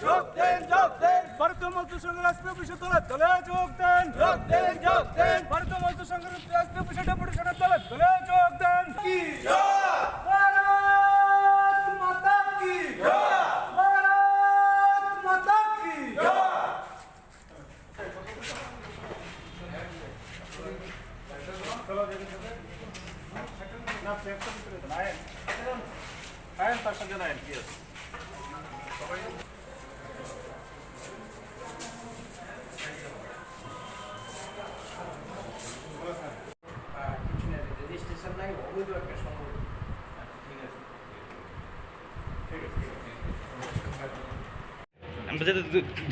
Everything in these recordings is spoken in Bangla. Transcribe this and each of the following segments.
যোগ দেন যোগ দেন ভারতীয় মজদুর সংঘের রাষ্ট্রীয় পরিষদ দলের দলে যোগ দেন যোগ দেন যোগ দেন ভারতীয় মজদুর সংঘের রাষ্ট্রীয় পরিষদ ডেপুটেশনের দলে দলে যোগ দেন কি জয় ভারত মাতা কি জয় ভারত মাতা কি জয় রেজিস্ট্রেশন নাই অবৈধ একটা সংগঠন।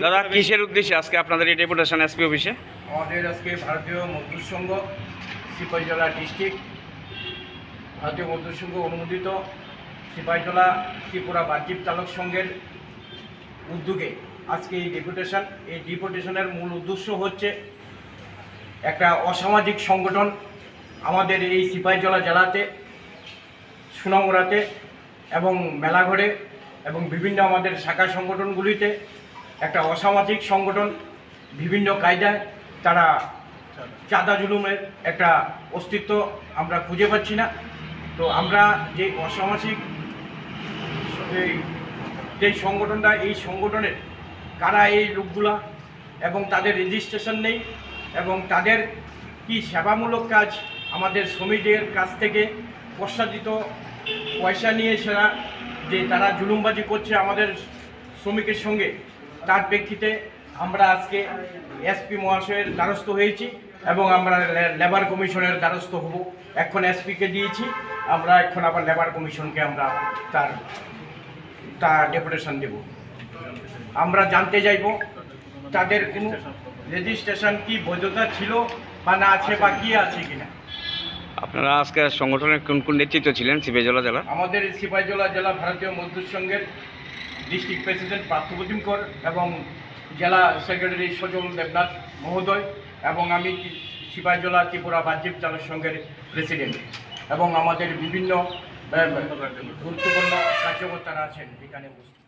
দাদা কিসের উদ্দেশ্যে আজকে আপনাদের এই ডেপুটেশন এসপি অফিসে? আমাদের আজকে ভারতীয় মজদুর সংঘ সিপাহীজলা ডিস্ট্রিক্ট ভারতীয় মজদুর সংঘ অনুমোদিত সিপাহীজলা ত্রিপুরা বাহ্যিক চালক সংঘের উদ্যোগে আজকে এই ডেপুটেশনের মূল উদ্দেশ্য হচ্ছে একটা অসামাজিক সংগঠন আমাদের এই সিপাহীজলা জেলাতে সুনামুড়াতে এবং মেলাঘরে এবং বিভিন্ন আমাদের শাখা সংগঠনগুলিতে একটা অসামাজিক সংগঠন বিভিন্ন কায়দায় তারা চাঁদা জুলুমের একটা অস্তিত্ব আমরা খুঁজে পাচ্ছি না। তো আমরা যে অসামাজিক যে সংগঠনটা এই সংগঠনের কারা এই লোকগুলা এবং তাদের রেজিস্ট্রেশন নেই এবং তাদের কি সেবামূলক কাজ আমাদের শ্রমিকদের কাছ থেকে প্রস্তাবিত পয়সা নিয়ে সেরা যে তারা জুলুমবাজি করছে আমাদের শ্রমিকের সঙ্গে, তার প্রেক্ষিতে আমরা আজকে এসপি মহাশয়ের দ্বারস্থ হয়েছি এবং আমরা লেবার কমিশনের দ্বারস্থ হব। এখন এসপিকে দিয়েছি, আমরা এখন আবার লেবার কমিশনকে আমরা তার ডেপুটেশন দেব। আমরা জানতে চাইব তাদের কোনো রেজিস্ট্রেশন কি বৈধতা ছিল বা না আছে বা কি আছে কিনা। আপনারা আজকে সংগঠনের কোন কোন নেতৃত্ব ছিলেন সিপাহীজলা জেলা? আমাদের সিপাহীজলা জেলা ভারতীয় মজদুর সংঘের ডিস্ট্রিক্ট প্রেসিডেন্ট পার্থপ্রতিম কর এবং জেলা সেক্রেটারি সজল দেবনাথ মহোদয় এবং আমি সিপাহীজলা ত্রিপুরা বাহ্যিক চালক সংঘের প্রেসিডেন্ট এবং আমাদের বিভিন্ন গুরুত্বপূর্ণ কার্যকর্তারা আছেন এখানে উপস্থিত।